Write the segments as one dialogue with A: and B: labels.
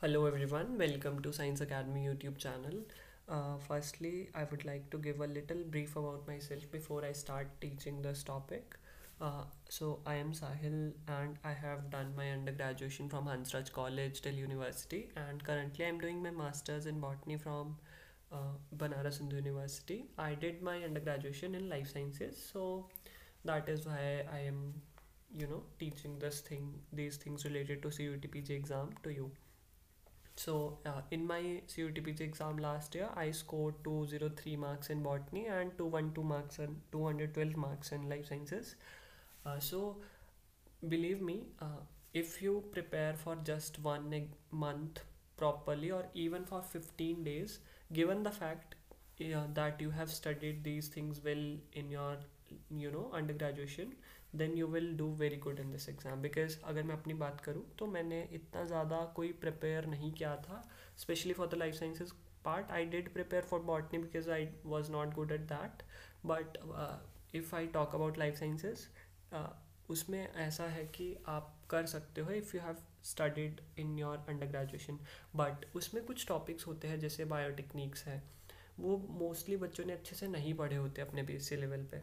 A: Hello everyone, welcome to Science Academy YouTube channel. Firstly, I would like to give a little brief about myself before I start teaching this topic. So I am Sahil and I have done my undergraduate from Hansraj College till University, and currently I am doing my masters in botany from Banaras Hindu University. I did my undergraduate in life sciences, so that is why I am teaching these things related to CUTPG exam to you. In my CUTPG exam last year, I scored 203 marks in botany and 212 marks and 212 marks in life sciences. So, believe me, if you prepare for just month properly or even for 15 days, given the fact that you have studied these things well in your undergraduation, then you will do very good in this exam. Because अगर मैं अपनी बात करूँ तो मैंने इतना ज़्यादा कोई prepare नहीं किया था, especially for the life sciences part. I did prepare for botany because I was not good at that, but if I talk about life sciences, उसमें ऐसा है कि आप कर सकते हो if you have studied in your under graduation. But उसमें कुछ टॉपिक्स होते हैं जैसे बायोटेक्निक्स है, वो मोस्टली बच्चों ने अच्छे से नहीं पढ़े होते अपने बीएससी लेवल पे.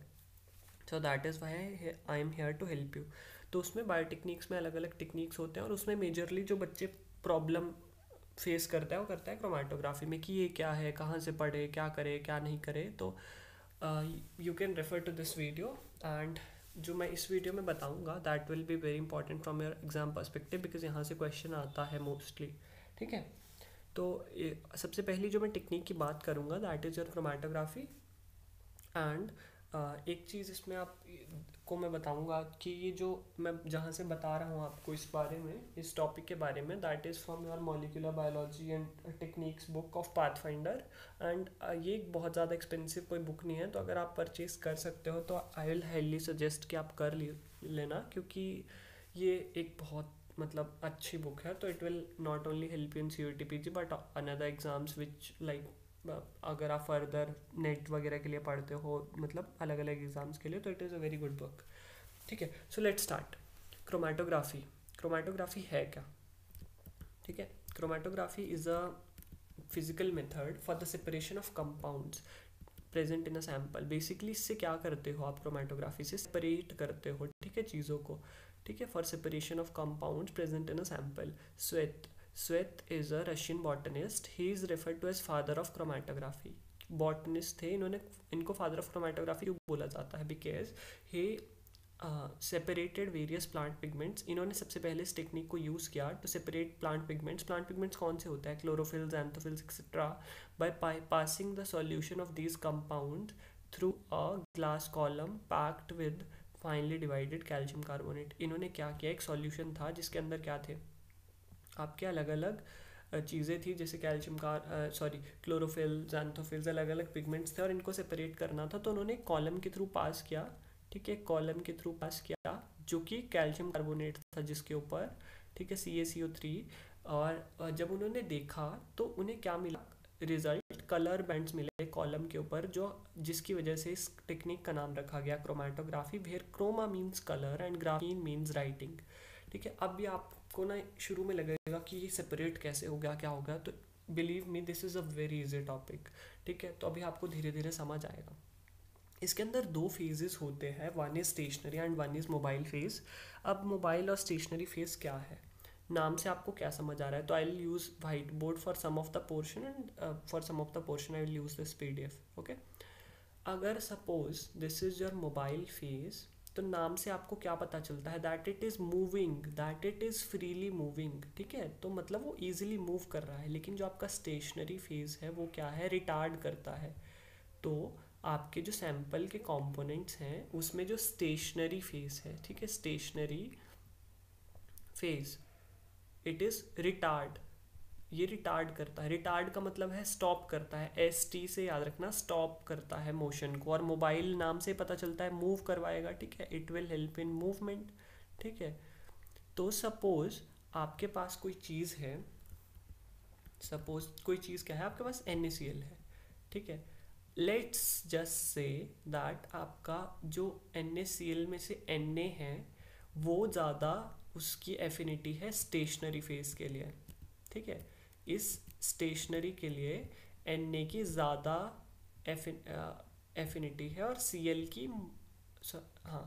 A: So that is why I am here to help you. तो उसमें बायोटेक्निक्स में अलग अलग टेक्निक्स होते हैं और उसमें मेजरली जो बच्चे प्रॉब्लम फेस करता है वो करता है क्रोमेटोग्राफी में कि ये क्या है, कहाँ से पढ़े, क्या करे क्या नहीं करे. तो you can refer to this video, and जो मैं इस वीडियो में बताऊंगा that will be very important from your exam perspective, because यहाँ से क्वेश्चन आता है मोस्टली. ठीक है. तो सबसे पहली जो मैं टेक्निक की बात करूँगा that is your chromatography. And एक चीज़ इसमें आप को मैं बताऊंगा कि ये जो मैं जहाँ से बता रहा हूँ आपको इस बारे में, इस टॉपिक के बारे में, that is from your molecular biology and techniques book of pathfinder. And ये एक बहुत ज़्यादा एक्सपेंसिव कोई बुक नहीं है, तो अगर आप परचेज कर सकते हो तो आई विल हाईली सजेस्ट कि आप कर लेना, क्योंकि ये एक बहुत मतलब अच्छी बुक है. तो it will not only help you in CUTPG but another exams which like अगर आप फर्दर नेट वगैरह के लिए पढ़ते हो, मतलब अलग अलग एग्जाम्स के लिए, तो it is a very good book. ठीक है. So let's start. Chromatography. Chromatography है क्या? ठीक है. Chromatography is a physical method for the separation of compounds present in a sample. Basically इससे क्या करते हो आप? क्रोमेटोग्राफी से सेपरेट करते हो, ठीक है, चीज़ों को. ठीक है. For separation of compounds present in a sample. Tsvet Tsvet is a Russian botanist. He is referred to as father of chromatography. Botanist थे, इनको फादर ऑफ क्रोमेटोग्राफी क्यों बोला जाता है? Because he separated various plant pigments. इन्होंने सबसे पहले इस टेक्निक को यूज़ किया to separate plant pigments. Plant pigments कौन से होते हैं? Chlorophylls, xanthophylls etcetera. By passing the solution of these compound through a glass column packed with finally divided calcium carbonate. इन्होंने क्या किया? एक सॉल्यूशन था जिसके अंदर क्या थे आपके अलग अलग चीज़ें थी, जैसे कैल्शियम का क्लोरोफिल्स, एंथोफिल्स, अलग अलग पिगमेंट्स थे और इनको सेपरेट करना था. तो उन्होंने कॉलम के थ्रू पास किया. ठीक है. कॉलम के थ्रू पास किया जो कि कैल्शियम कार्बोनेट था जिसके ऊपर, ठीक है, CaCO3. और जब उन्होंने देखा तो उन्हें क्या मिला रिजल्ट? कलर बैंड्स मिले कॉलम के ऊपर, जो जिसकी वजह से इस टेक्निक का नाम रखा गया chromatography, where chroma means colour and graphein means writing. ठीक है. अब भी आपको ना शुरू में लगेगा कि ये सेपरेट कैसे हो गया, क्या हो गया, तो believe me this is a very easy topic. ठीक है. तो अभी आपको धीरे धीरे समझ आएगा. इसके अंदर दो फेजेस होते हैं, one is stationary and one is mobile phase. अब मोबाइल और स्टेशनरी फेज क्या है, नाम से आपको क्या समझ आ रहा है? तो I will use whiteboard for some of the portion and for some of the portion I will use this PDF. Okay. अगर suppose this is your mobile phase, तो नाम से आपको क्या पता चलता है? That it is moving, that it is freely moving. ठीक है. तो मतलब वो ईजिली मूव कर रहा है. लेकिन जो आपका स्टेशनरी फेज है वो क्या है? रिटार्ड करता है. तो आपके जो सैंपल के कंपोनेंट्स हैं उसमें जो स्टेशनरी फेज है, ठीक है, stationary phase, it is retard. ये रिटार्ड करता है. रिटार्ड का मतलब है स्टॉप करता है. ST से याद रखना, स्टॉप करता है मोशन को. और मोबाइल नाम से पता चलता है मूव करवाएगा. ठीक है. It will help in movement. ठीक है. तो सपोज आपके पास कोई चीज़ है, सपोज कोई चीज़ क्या है आपके पास? NaCl है. ठीक है. लेट्स जस्ट से दैट आपका जो NaCl में से Na है वो ज़्यादा उसकी एफिनिटी है स्टेशनरी फेज के लिए. ठीक है। इस स्टेशनरी के लिए Na की ज़्यादा एफिनिटी है और Cl की हाँ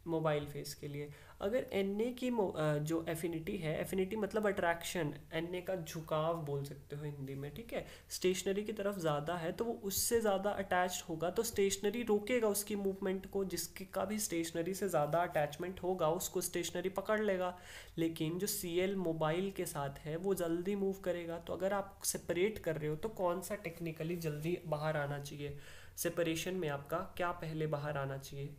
A: मोबाइल फेस के लिए। अगर Na की जो एफिनिटी है, एफिनिटी मतलब अट्रैक्शन, Na का झुकाव बोल सकते हो हिंदी में, ठीक है, स्टेशनरी की तरफ ज़्यादा है तो वो उससे ज़्यादा अटैच्ड होगा, तो स्टेशनरी रोकेगा उसकी मूवमेंट को। जिसकी का भी स्टेशनरी से ज़्यादा अटैचमेंट होगा उसको स्टेशनरी पकड़ लेगा। लेकिन जो Cl मोबाइल के साथ है वो जल्दी मूव करेगा। तो अगर आप सेपरेट कर रहे हो तो कौन सा टेक्निकली जल्दी बाहर आना चाहिए? सेपरेशन में आपका क्या पहले बाहर आना चाहिए?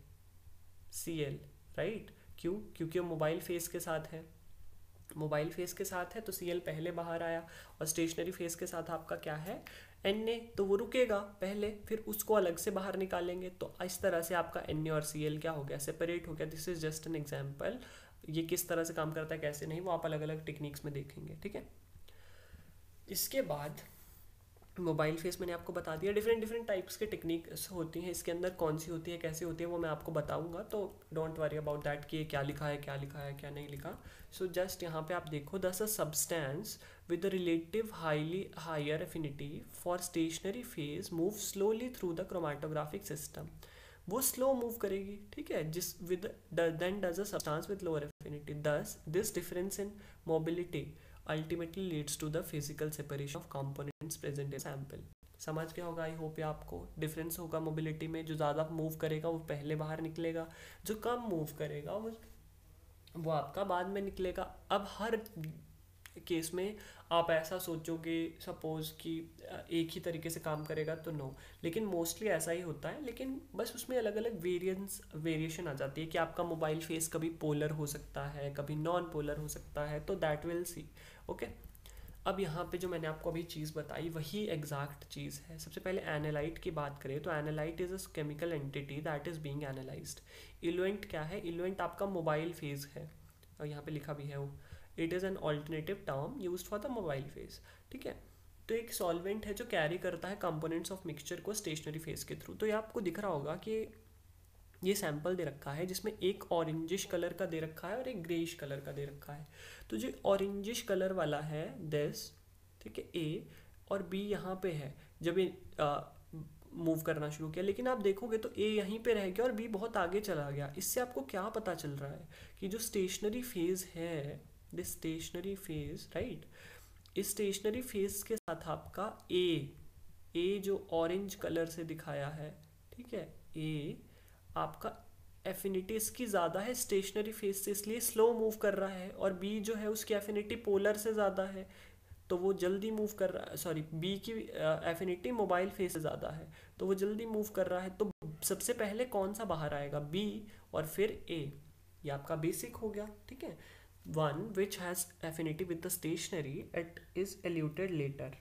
A: Cl, right. क्यों? क्योंकि वो मोबाइल फेस के साथ है। मोबाइल फेस के साथ है तो Cl पहले बाहर आया। और स्टेशनरी फेस के साथ आपका क्या है? Na, तो वो रुकेगा पहले, फिर उसको अलग से बाहर निकालेंगे। तो इस तरह से आपका Na और Cl क्या हो गया? सेपरेट हो गया। This is just an example. ये किस तरह से काम करता है कैसे नहीं वो आप अलग अलग टेक्निक्स में देखेंगे, ठीक है। इसके बाद मोबाइल फेस मैंने आपको बता दिया। डिफरेंट डिफरेंट टाइप्स के टेक्निक्स होती हैं, इसके अंदर कौन सी होती है कैसे होती है वो मैं आपको बताऊंगा, तो डोंट वरी अबाउट दैट कि क्या लिखा है क्या लिखा है क्या नहीं लिखा। सो जस्ट यहाँ पे आप देखो, thus a substance with relative highly higher affinity for stationary phase move slowly through the chromatographic system. वो स्लो मूव करेगी, ठीक है, जिस with than does a substance with lower affinity. Thus this difference in mobility ultimately leads to the physical separation of components present in sample। समझ गया होगा I hope. आपको difference होगा मोबिलिटी में, जो ज़्यादा मूव करेगा वो पहले बाहर निकलेगा, जो कम मूव करेगा वो आपका बाद में निकलेगा। अब हर केस में आप ऐसा सोचोगे सपोज कि एक ही तरीके से काम करेगा तो नो, लेकिन मोस्टली ऐसा ही होता है। लेकिन बस उसमें अलग अलग वेरिएशन आ जाती है कि आपका मोबाइल फेस कभी पोलर हो सकता है कभी नॉन पोलर हो सकता है, तो दैट विल सी। ओके, अब यहाँ पे जो मैंने आपको अभी चीज़ बताई वही एग्जैक्ट चीज़ है। सबसे पहले एनालाइट की बात करें तो analyte is a chemical entity that is being analysed. Eluent क्या है? इलुएंट आपका मोबाइल फेज है, और यहाँ पे लिखा भी है वो, it is an alternative term use for the mobile phase, ठीक है। तो एक सॉल्वेंट है जो कैरी करता है कंपोनेंट्स ऑफ मिक्सचर को स्टेशनरी फेज के थ्रू। तो ये आपको दिख रहा होगा कि ये सैंपल दे रखा है जिसमें एक ऑरेंजिश कलर का दे रखा है और एक ग्रेइश कलर का दे रखा है। तो जो ऑरेंजिश कलर वाला है दिस, ठीक है, ए, और बी यहाँ पे है जब ये मूव करना शुरू किया। लेकिन आप देखोगे तो ए यहीं पे रह गया और बी बहुत आगे चला गया। इससे आपको क्या पता चल रहा है कि जो स्टेशनरी फेज है, दिस स्टेशनरी फेज, राइट, इस स्टेशनरी फेज के साथ आपका ए जो ऑरेंज कलर से दिखाया है, ठीक है, ए आपका एफिनिटी इसकी ज़्यादा है स्टेशनरी फेज से, इसलिए स्लो मूव कर रहा है। और बी जो है उसकी एफिनिटी पोलर से ज़्यादा है तो वो जल्दी मूव कर रहा है। सॉरी, बी की एफिनिटी मोबाइल फेज से ज़्यादा है तो वो जल्दी मूव कर रहा है। तो सबसे पहले कौन सा बाहर आएगा? बी, और फिर ए। ये आपका बेसिक हो गया, ठीक है। One which has affinity with the stationary it is eluted later.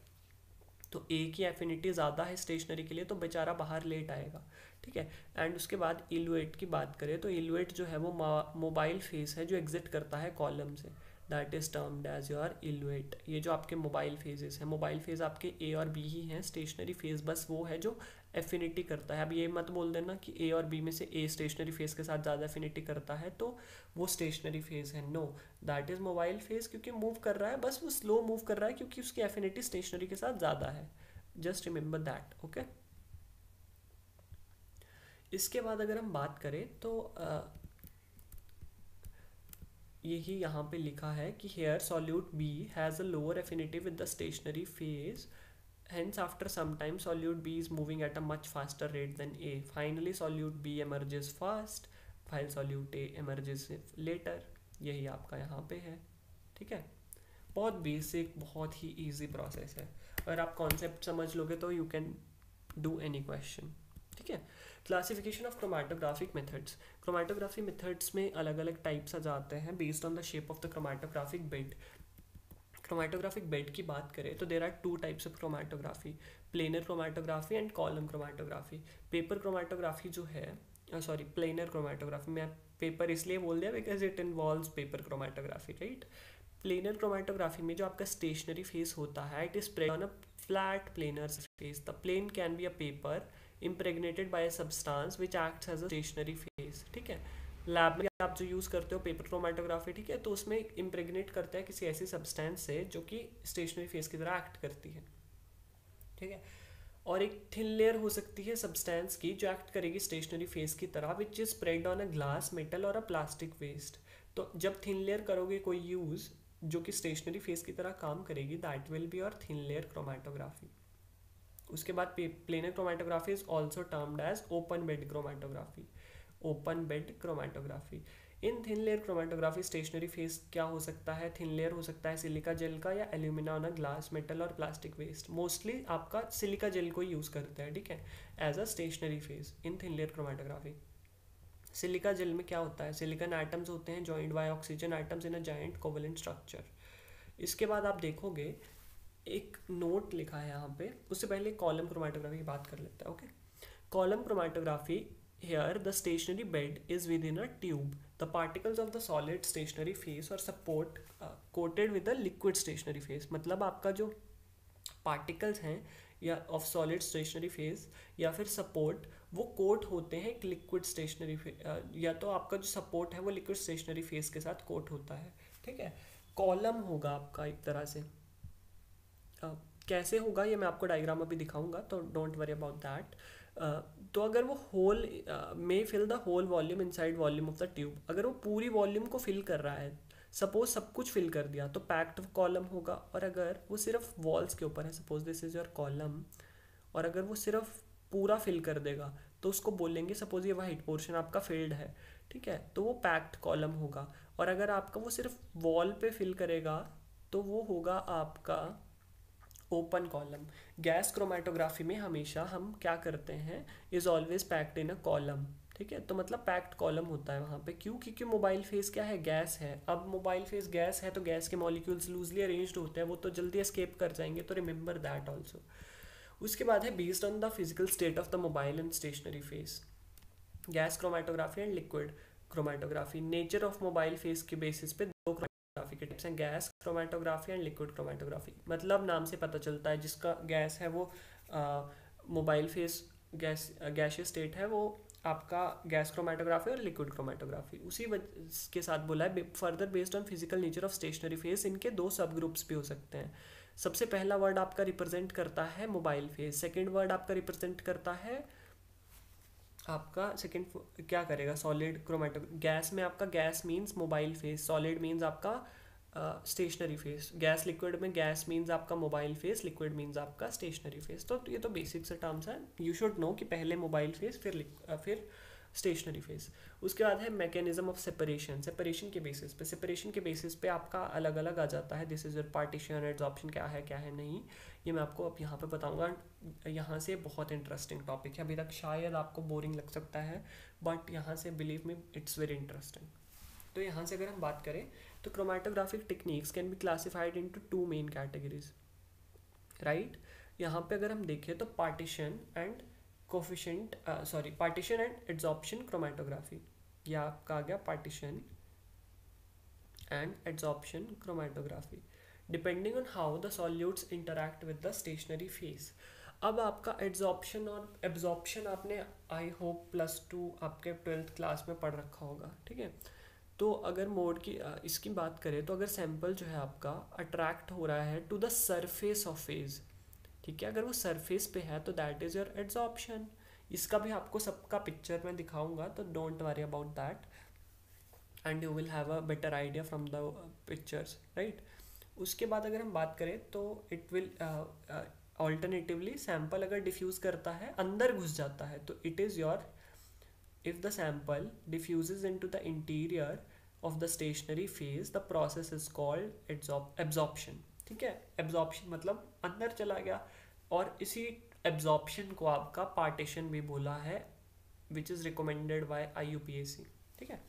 A: तो ए की एफिनिटी ज़्यादा है स्टेशनरी के लिए तो बेचारा बाहर लेट आएगा, ठीक है। एंड उसके बाद इलुएट की बात करें तो इलुएट जो है वो मोबाइल फेस है जो एग्जिट करता है कॉलम से, that is termed as your eluate. ये जो आपके मोबाइल फेजेस हैं, मोबाइल फेज आपके ए और बी ही हैं, स्टेशनरी फेज बस वो है जो एफिनिटी करता है। अब ये मत बोल देना कि ए और बी में से ए स्टेशनरी फेज के साथ ज़्यादा एफिनिटी करता है तो वो स्टेशनरी फेज है। No, that is mobile phase, क्योंकि मूव कर रहा है, बस वो स्लो मूव कर रहा है क्योंकि उसकी एफिनिटी स्टेशनरी के साथ ज़्यादा है। Just remember that, okay. इसके बाद अगर हम बात करें तो यही यहाँ पे लिखा है कि here solute B has a lower affinity with the stationary phase, hence after some time solute B is moving at a much faster rate than A. Finally solute B emerges fast while solute A emerges later। यही आपका यहाँ पे है, ठीक है। बहुत basic, बहुत ही easy process है। अगर आप कॉन्सेप्ट समझ लोगे तो you can do any question, ठीक है। Classification of chromatographic methods. Chromatography methods में अलग अलग टाइप्स आ जाते हैं based on the shape of the chromatographic bed. Chromatographic bed की बात करें तो there are two types of chromatography, planar chromatography and column chromatography. Paper chromatography जो है, सॉरी, प्लेनर क्रोमेटोग्राफी, मैं पेपर इसलिए बोल दिया because it involves paper chromatography, right. Planar chromatography में जो आपका स्टेशनरी फेस होता है, it is spread on a flat planar face. The plane can be a paper impregnated by a substance which acts as a stationary phase, ठीक है। Lab में आप जो यूज़ करते हो पेपर क्रोमेटोग्राफी, ठीक है, तो उसमें इम्प्रेग्नेट करता है किसी ऐसी सब्सटेंस से जो कि स्टेशनरी फेस की तरह एक्ट करती है, ठीक है। और एक थिन लेयर हो सकती है सब्सटेंस की जो एक्ट करेगी स्टेशनरी फेस की तरह, which is spread on a glass, metal और अ प्लास्टिक वेस्ट। तो जब थिन लेयर करोगे कोई यूज़ जो कि स्टेशनरी फेस की तरह काम करेगी, that will be your thin layer chromatography. उसके बाद planar chromatography is also termed as open bed chromatography. Open bed chromatography. In thin layer chromatography stationary phase क्या हो सकता है, थिन लेयर हो सकता है सिलिका जेल का या एल्यूमिना ऑन ग्लास, मेटल और प्लास्टिक वेस्ट। मोस्टली आपका सिलिका जेल को यूज़ करते हैं, ठीक है, as a stationary phase in thin layer chromatography. Silica gel में क्या होता है, सिलिकन एटम्स होते हैं joined by oxygen atoms in a giant covalent structure. इसके बाद आप देखोगे एक नोट लिखा है यहाँ पे, उससे पहले कॉलम क्रोमेटोग्राफी की बात कर लेते हैं, okay. Column chromatography, here the stationary bed is within a tube. The particles of the solid stationary phase or support coated with the liquid stationary phase. मतलब आपका जो particles हैं या of solid stationary phase या फिर support, वो coat होते हैं एक लिक्विड स्टेशनरी या तो आपका जो सपोर्ट है वो लिक्विड स्टेशनरी फेस के साथ कोट होता है, ठीक है। कॉलम होगा आपका एक तरह से, कैसे होगा ये मैं आपको डायग्राम अभी दिखाऊंगा, तो डोंट वरी अबाउट दैट। तो अगर वो whole may fill the whole volume inside volume of the tube, अगर वो पूरी वॉल्यूम को फिल कर रहा है, सपोज सब कुछ फिल कर दिया तो पैक्ड कॉलम होगा। और अगर वो सिर्फ वॉल्स के ऊपर है, suppose this is your column, और अगर वो सिर्फ पूरा फिल कर देगा तो उसको बोलेंगे, सपोज ये वाइट पोर्शन आपका फिल्ड है, ठीक है, तो वो पैक्ड कॉलम होगा। और अगर आपका वो सिर्फ वॉल पे फिल करेगा तो वो होगा आपका ओपन कॉलम। गैस क्रोमेटोग्राफी में हमेशा हम क्या करते हैं, is always packed in a column, ठीक है। तो मतलब पैक्ड कॉलम होता है वहाँ पे, क्यों, क्योंकि मोबाइल फेस क्या है, गैस है। अब मोबाइल फेस गैस है तो गैस के मॉलिक्यूल्स लूजली अरेंज्ड होते हैं, वो तो जल्दी एस्केप कर जाएंगे, तो रिमेंबर दैट ऑल्सो। उसके बाद है based on the physical state of the mobile and stationary phase, gas chromatography and liquid chromatography. Nature of mobile phase के बेसिस पे दो क्रोमेटोग्राफी के टाइप्स हैं, gas chromatography and liquid chromatography. मतलब नाम से पता चलता है, जिसका गैस है वो मोबाइल फेस गैशियस स्टेट है, वो आपका गैस क्रोमेटोग्राफी और लिक्विड क्रोमेटोग्राफी। उसी के साथ बोला है further based on physical nature of stationary phase, इनके दो सब ग्रुप्स भी हो सकते हैं। सबसे पहला वर्ड आपका रिप्रेजेंट करता है मोबाइल फेस, सेकेंड वर्ड आपका रिप्रेजेंट करता है आपका सेकेंड क्या करेगा, सॉलिड क्रोमेटो। गैस में आपका gas means mobile face, solid means आपका स्टेशनरी फेस। गैस लिक्विड में गैस मीन्स आपका मोबाइल फेस, लिक्विड मीन्स आपका स्टेशनरी फेस। तो ये तो बेसिक से टर्म्स हैं, यू शुड नो कि पहले मोबाइल फेस फिर स्टेशनरी फेस। उसके बाद है मैकेनिज्म ऑफ सेपरेशन, सेपरेशन के बेसिस पे, सेपरेशन के बेसिस पे आपका अलग अलग आ जाता है, this is your partition, adsorption क्या है नहीं, ये मैं आपको अब यहाँ पे बताऊंगा। यहाँ से बहुत इंटरेस्टिंग टॉपिक है, अभी तक शायद आपको बोरिंग लग सकता है, बट यहाँ से believe me it's very interesting. तो यहाँ से अगर हम बात करें तो chromatographic techniques can be classified into two main categories, right. यहाँ पे अगर हम देखें तो partition and partition and adsorption chromatography, यह आपका आ गया partition and adsorption chromatography, depending on how the solutes interact with the stationary phase. अब आपका एड्सॉर्प्शन और एब्जॉर्प्शन आपने आई होप +2 आपके 12th क्लास में पढ़ रखा होगा, ठीक है। तो अगर मोड की इसकी बात करें तो अगर सैंपल जो है आपका अट्रैक्ट हो रहा है to the surface of phase, ठीक है, अगर वो सरफेस पे है तो दैट इज योर एड्सॉर्प्शन। इसका भी आपको सबका पिक्चर में दिखाऊंगा, तो don't worry about that and you will have a better idea from the pictures, right. उसके बाद अगर हम बात करें तो इट विल ऑल्टरनेटिवली सैंपल अगर डिफ्यूज़ करता है अंदर घुस जाता है तो it is your, if the sample diffuses into the interior of the stationary phase, the process is called absorption, ठीक है। absorption मतलब अंदर चला गया, और इसी absorption को आपका partition भी बोला है, which is recommended by IUPAC, ठीक है।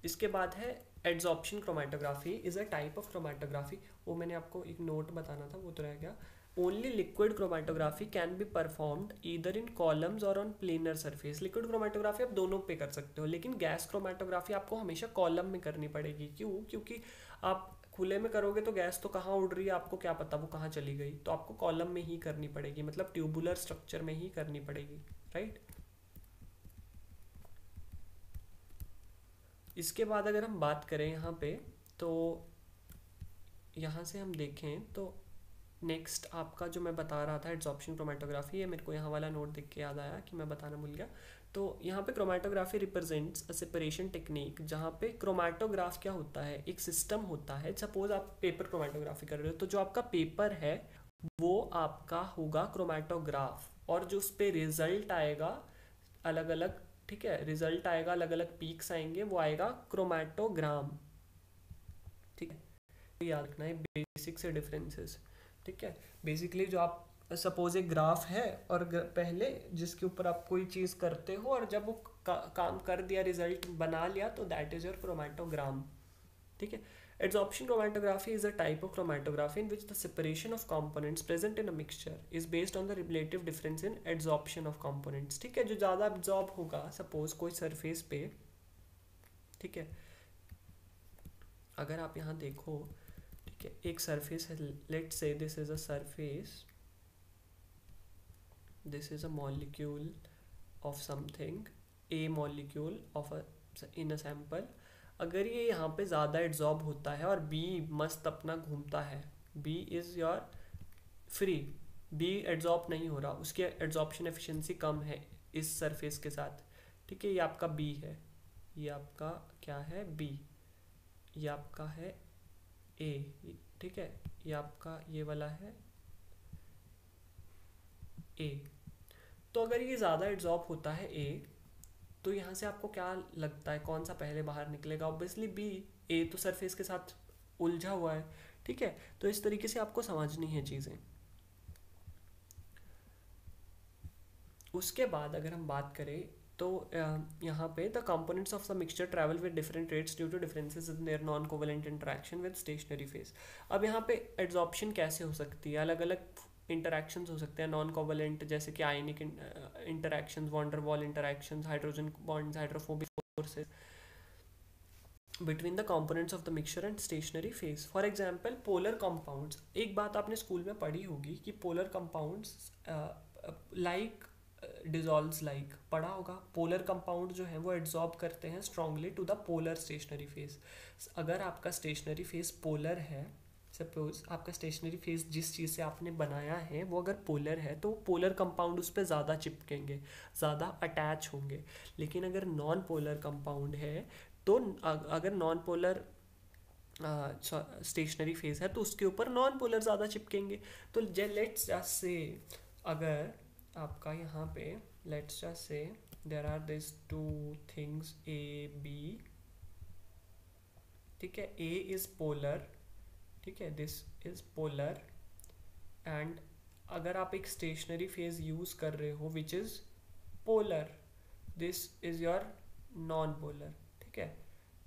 A: इसके बाद है adsorption chromatography is a type of chromatography, वो मैंने आपको एक नोट बताना था वो तो रह गया। Only liquid chromatography can be performed either in columns or on planar surface. Liquid chromatography आप दोनों पे कर सकते हो, लेकिन गैस क्रोमेटोग्राफी आपको हमेशा कॉलम में करनी पड़ेगी। क्यों, क्योंकि आप खुले में करोगे तो गैस तो कहाँ उड़ रही है आपको क्या पता वो कहाँ चली गई, तो आपको कॉलम में ही करनी पड़ेगी, मतलब ट्यूबुलर स्ट्रक्चर में ही करनी पड़ेगी, राइट। इसके बाद अगर हम बात करें यहाँ पे, तो यहाँ से हम देखें तो नेक्स्ट आपका जो मैं बता रहा था एड्सॉर्प्शन क्रोमेटोग्राफी, ये मेरे को यहाँ वाला नोट देख के याद आया कि मैं बताना भूल गया। तो यहाँ पे chromatography represents a separation technique, जहाँ पे क्रोमेटोग्राफ क्या होता है, एक सिस्टम होता है। सपोज आप पेपर क्रोमेटोग्राफी कर रहे हो, तो जो आपका पेपर है वो आपका होगा क्रोमेटोग्राफ, और जो उस पर रिजल्ट आएगा अलग अलग, ठीक है, रिजल्ट आएगा अलग अलग पीक्स आएंगे, वो आएगा क्रोमेटोग्राम। ठीक है, याद रखना है बेसिक से डिफरेंसेस। ठीक है, बेसिकली जो आप सपोज एक ग्राफ है और पहले जिसके ऊपर आप कोई चीज़ करते हो और जब वो काम कर दिया, रिजल्ट बना लिया, तो दैट इज योर क्रोमेटोग्राम। ठीक है, adsorption chromatography is a type of chromatography in which the separation of components present in a mixture is based on the relative difference in adsorption of components। ठीक है, जो ज़्यादा absorb होगा, suppose कोई surface पे, ठीक है, अगर आप यहाँ देखो, ठीक है, एक सरफेस है, let's say this is a surface, this is a molecule of something, A molecule of in a sample. अगर ये यहाँ पे ज़्यादा एड्जॉर्ब होता है और बी मस्त अपना घूमता है, B is your free, B adsorb नहीं हो रहा, उसकी एड्जॉर्प्शन एफिशिएंसी कम है इस सरफेस के साथ। ठीक है, ये आपका बी है, ये आपका क्या है, बी, ये आपका है ए, ठीक है, ये आपका ये वाला है ए। तो अगर ये ज़्यादा एड्जॉर्ब होता है ए, तो यहाँ से आपको क्या लगता है कौन सा पहले बाहर निकलेगा? ऑब्वियसली बी, ए तो सरफेस के साथ उलझा हुआ है। ठीक है, तो इस तरीके से आपको समझनी है चीज़ें। उसके बाद अगर हम बात करें तो यहाँ पे the components of the mixture travel with different rates due to differences in their non covalent interaction with stationary phase. अब यहाँ पे एड्सॉर्प्शन कैसे हो सकती है? अलग अलग इंटरेक्शंस हो सकते हैं नॉन कोवेलेंट, जैसे कि ionic interactions, van der Waals interactions, hydrogen bonds, hydrophobic forces between the components of the mixture and stationary phase. For example, polar compounds. एक बात आपने स्कूल में पढ़ी होगी कि polar compounds like dissolves like, पढ़ा होगा। polar compound जो है वो adsorb करते हैं strongly to the polar stationary phase। अगर आपका stationary phase polar है, सपोज आपका स्टेशनरी फेज जिस चीज़ से आपने बनाया है वो अगर पोलर है, तो पोलर कंपाउंड उस पर ज़्यादा चिपकेंगे, ज़्यादा अटैच होंगे। लेकिन अगर नॉन पोलर कंपाउंड है, तो अगर नॉन पोलर स्टेशनरी फेज है, तो उसके ऊपर नॉन पोलर ज़्यादा चिपकेंगे। तो लेट्स जस्ट से, अगर आपका यहाँ पे let's just say there are this two things A B, ठीक है, ए इज़ पोलर, ठीक है, दिस इज़ पोलर, एंड अगर आप एक स्टेशनरी फेज यूज़ कर रहे हो which is polar, this is your non polar. ठीक है,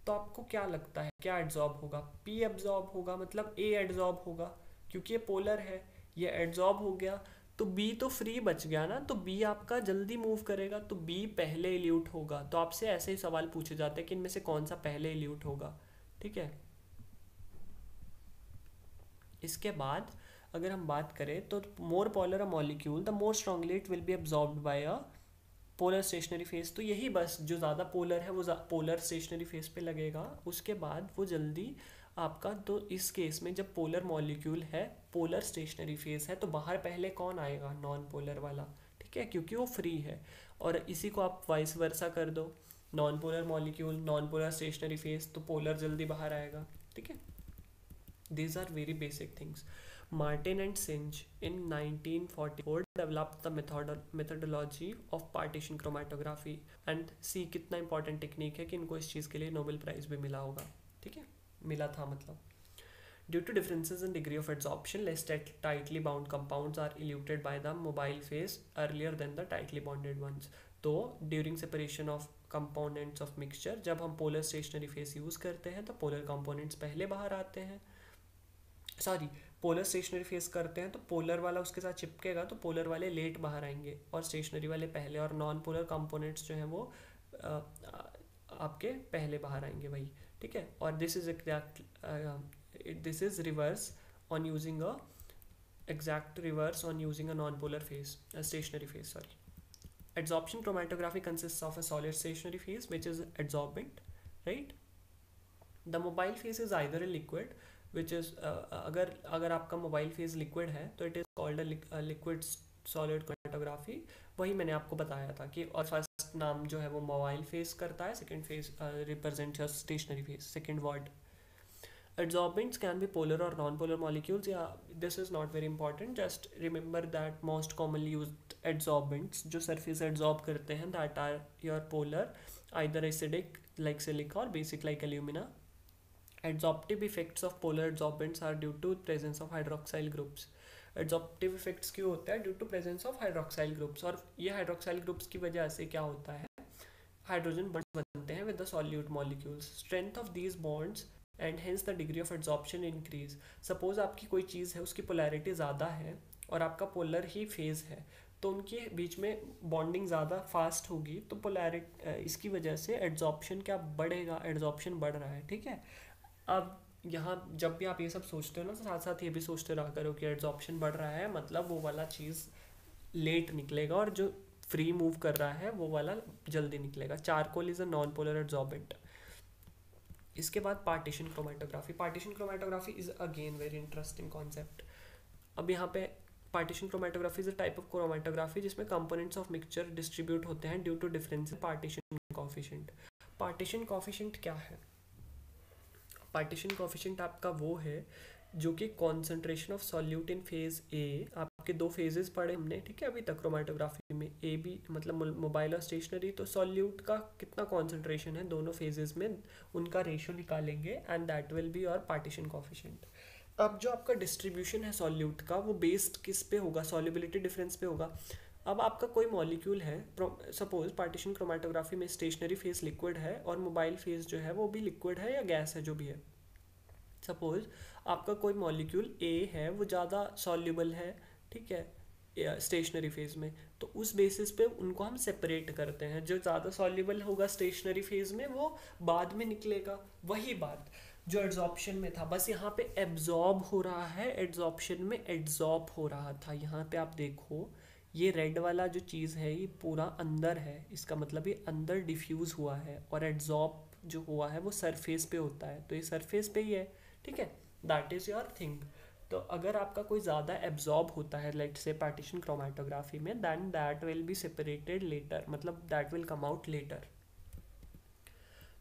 A: तो आपको क्या लगता है क्या एड्जॉर्ब होगा? पी एब्जॉर्ब होगा, मतलब ए एड्जॉर्ब होगा, क्योंकि ये पोलर है, ये एड्जॉर्ब हो गया, तो बी तो फ्री बच गया ना, तो बी आपका जल्दी मूव करेगा, तो बी पहले इल्यूट होगा। तो आपसे ऐसे ही सवाल पूछे जाते हैं कि इनमें से कौन सा पहले इल्यूट होगा। ठीक है, इसके बाद अगर हम बात करें तो more polar a molecule the more strongly it will be absorbed bye a polar stationary phase. तो यही बस, जो ज़्यादा पोलर है वो पोलर स्टेशनरी फेज पे लगेगा, उसके बाद वो जल्दी आपका, तो इस केस में जब पोलर मॉलिक्यूल है, पोलर स्टेशनरी फेज है, तो बाहर पहले कौन आएगा? नॉन पोलर वाला। ठीक है, क्योंकि वो फ्री है। और इसी को आप वाइस वर्सा कर दो, non polar molecule, non polar stationary phase, तो पोलर जल्दी बाहर आएगा। ठीक है, these are very basic things. Martin and Singe in 1944 developed the methodology of partition chromatography, and see कितना important टेक्निक है कि इनको इस चीज़ के लिए नोबेल प्राइज़ भी मिला होगा। ठीक है, मिला था मतलब। Due to differences in degree of adsorption, less tightly bound compounds are eluted by the mobile phase earlier than the tightly bonded ones. तो during separation of components of mixture, जब हम polar stationary phase यूज़ करते हैं तो polar components पहले बाहर आते हैं, सॉरी, पोलर स्टेशनरी फेस करते हैं तो पोलर वाला उसके साथ चिपकेगा, तो पोलर वाले लेट बाहर आएंगे और स्टेशनरी वाले पहले, और नॉन पोलर कंपोनेंट्स जो हैं वो आपके पहले बाहर आएंगे वही। ठीक है, और this is exact, this is reverse on using a exact reverse on using a non polar phase, stationary phase, sorry. Adsorption chromatography consists of a solid stationary phase which is adsorbent, right? The mobile phase is either a liquid which is, अगर अगर आपका mobile phase liquid है तो it is called a liquid solid chromatography. वही मैंने आपको बताया था कि, और फर्स्ट नाम जो है वो मोबाइल फेज करता है, second phase represent your stationary phase, second word. Adsorbents can be polar or non-polar molecules. Yeah, this is not very important. Just remember that most commonly used adsorbents जो surface adsorb करते हैं that are your polar, either acidic like silica or basic like alumina. Adsorptive effects of polar adsorbents are due to presence of hydroxyl groups. Adsorptive effects क्यों होता है? Due to presence of hydroxyl groups. और ये hydroxyl groups की वजह से क्या होता है? हाइड्रोजन बॉन्ड्स बनते हैं with the solute molecules. Strength of these bonds and hence the degree of adsorption increase. Suppose आपकी कोई चीज़ है, उसकी पोलैरिटी ज़्यादा है और आपका पोलर ही फेज है, तो उनके बीच में बॉन्डिंग ज़्यादा फास्ट होगी, तो पोलैरिटी इसकी वजह से एड्जॉर्प्शन क्या बढ़ेगा, एड्जॉर्प्शन बढ़ रहा है। ठीक है, अब यहाँ जब भी आप ये सब सोचते हो ना, तो साथ साथ ये भी सोचते रहा करो कि एड्जॉर्प्शन बढ़ रहा है मतलब वो वाला चीज़ लेट निकलेगा और जो फ्री मूव कर रहा है वो वाला जल्दी निकलेगा। Charcoal is a non polar adsorbent. इसके बाद partition chromatography. Partition chromatography is again very interesting concept. अब यहाँ पे partition chromatography is a type of chromatography जिसमें कंपोनेंट्स ऑफ मिक्सचर डिस्ट्रीब्यूट होते हैं due to difference partition coefficient. Partition coefficient क्या है? पार्टीशन कोफिशिएंट आपका वो है जो कि concentration of solute in phase A, आपके दो फेजेस पढ़े हमने, ठीक है, अभी तक क्रोमैटोग्राफी में, ए बी मतलब मोबाइल और स्टेशनरी, तो सॉल्यूट का कितना कॉन्सेंट्रेशन है दोनों फेजेस में, उनका रेशियो निकालेंगे and that will be your partition coefficient. अब जो आपका डिस्ट्रीब्यूशन है सॉल्यूट का, वो बेस्ड किस पे होगा? सॉल्युबिलिटी डिफरेंस पे होगा। अब आपका कोई मॉलिक्यूल है, सपोज पार्टीशन क्रोमैटोग्राफी में स्टेशनरी फेज लिक्विड है और मोबाइल फेज जो है वो भी लिक्विड है या गैस है, जो भी है। सपोज आपका कोई मॉलिक्यूल ए है, वो ज़्यादा सॉल्युबल है, ठीक है, स्टेशनरी फेज में, तो उस बेसिस पे उनको हम सेपरेट करते हैं। जो ज़्यादा सॉल्युबल होगा स्टेशनरी फेज में वो बाद में निकलेगा। वही बात जो एड्जॉर्प्शन में था, बस यहाँ पे एब्जॉर्ब हो रहा है, एड्जॉर्प्शन में एड्जॉर्ब हो रहा था। यहाँ पे आप देखो ये रेड वाला जो चीज़ है ये पूरा अंदर है, इसका मतलब ये अंदर डिफ्यूज़ हुआ है, और एड्जॉर्ब जो हुआ है वो सरफेस पे होता है, तो ये सरफेस पे ही है। ठीक है, दैट इज़ योर थिंग। तो अगर आपका कोई ज़्यादा एब्जॉर्ब होता है लेट से पार्टीशन क्रोमैटोग्राफी में, then that will be separated later, मतलब that will come out later.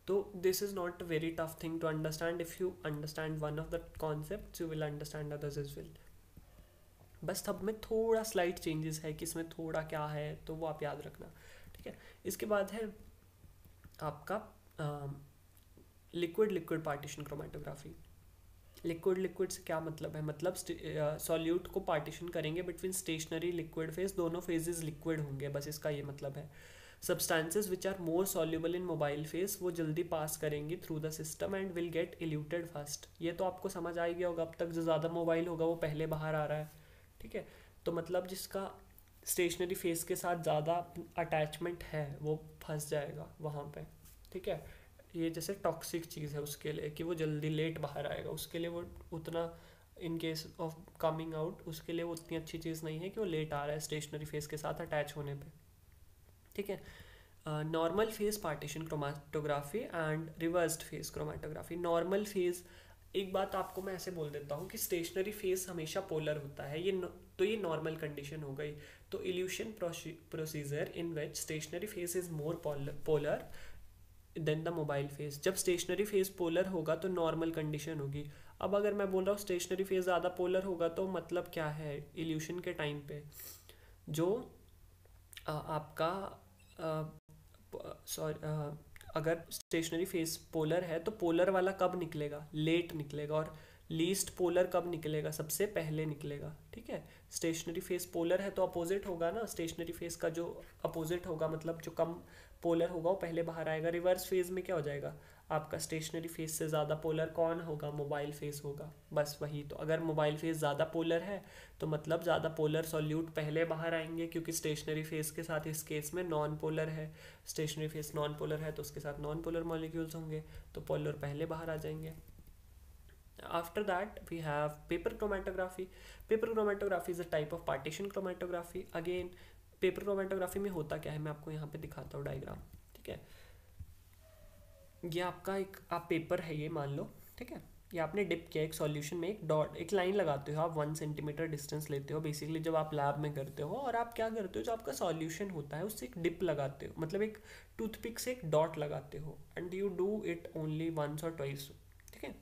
A: तो this is not a very tough thing to understand. If you understand one of the concept you will understand others is will. बस तब में थोड़ा slight changes है कि इसमें थोड़ा क्या है, तो वो आप याद रखना। ठीक है, इसके बाद है आपका liquid liquid partition chromatography. Liquid liquid से क्या मतलब है? मतलब सॉल्यूट को पार्टीशन करेंगे बिटवीन स्टेशनरी लिक्विड फेज, दोनों फेजेस लिक्विड होंगे, बस इसका ये मतलब है। Substances which are more soluble in mobile phase वो जल्दी पास करेंगी through the system and will get eluted first. ये तो आपको समझ आ गया होगा अब तक, जो ज़्यादा मोबाइल होगा वो पहले बाहर आ रहा है। ठीक है, तो मतलब जिसका स्टेशनरी फेज के साथ ज़्यादा अटैचमेंट है वो फंस जाएगा वहाँ पे। ठीक है, ये जैसे टॉक्सिक चीज़ है उसके लिए कि वो जल्दी लेट बाहर आएगा, उसके लिए वो उतना, in case of coming out, उसके लिए वो उतनी अच्छी चीज़ नहीं है कि वो लेट आ रहा है स्टेशनरी फेज के साथ अटैच होने पे। ठीक है, normal phase partition chromatography and reversed phase chromatography. Normal phase, एक बात आपको मैं ऐसे बोल देता हूँ कि स्टेशनरी फेज हमेशा पोलर होता है, तो ये नॉर्मल कंडीशन हो गई। तो elution procedure in which stationary phase is more polar than the mobile phase. जब स्टेशनरी फेज पोलर होगा तो नॉर्मल कंडीशन होगी। अब अगर मैं बोल रहा हूँ स्टेशनरी फेज ज़्यादा पोलर होगा, तो मतलब क्या है? इल्यूशन के टाइम पे जो आपका सॉरी, अगर स्टेशनरी फेज पोलर है तो पोलर वाला कब निकलेगा? लेट निकलेगा। और लीस्ट पोलर कब निकलेगा? सबसे पहले निकलेगा। ठीक है, स्टेशनरी फेज पोलर है तो अपोजिट होगा ना, स्टेशनरी फेज का जो अपोजिट होगा मतलब जो कम पोलर होगा वो पहले बाहर आएगा। रिवर्स फेज में क्या हो जाएगा? आपका स्टेशनरी फेज से ज़्यादा पोलर कौन होगा? मोबाइल फेज होगा। बस वही, तो अगर मोबाइल फेज ज़्यादा पोलर है तो मतलब ज़्यादा पोलर सॉल्यूट पहले बाहर आएंगे, क्योंकि स्टेशनरी फेज के साथ इस केस में नॉन पोलर है, स्टेशनरी फेज नॉन पोलर है तो उसके साथ नॉन पोलर मॉलिक्यूल्स होंगे, तो पोलर पहले बाहर आ जाएंगे। After that we have paper chromatography. Paper chromatography is a type of partition chromatography. Again, paper chromatography में होता क्या है मैं आपको यहाँ पे दिखाता हूँ डायग्राम। ठीक है, ये आपका एक आप पेपर है ये मान लो, ठीक है। ये आपने डिप किया एक सॉल्यूशन में, एक डॉट एक लाइन लगाते हो आप, 1 सेंटीमीटर डिस्टेंस लेते हो बेसिकली जब आप लैब में करते हो, और आप क्या करते हो जो आपका सॉल्यूशन होता है उससे एक डिप लगाते हो, मतलब एक टूथपिक से एक डॉट लगाते हो, and you do it only once और ट्वाइस, ठीक है।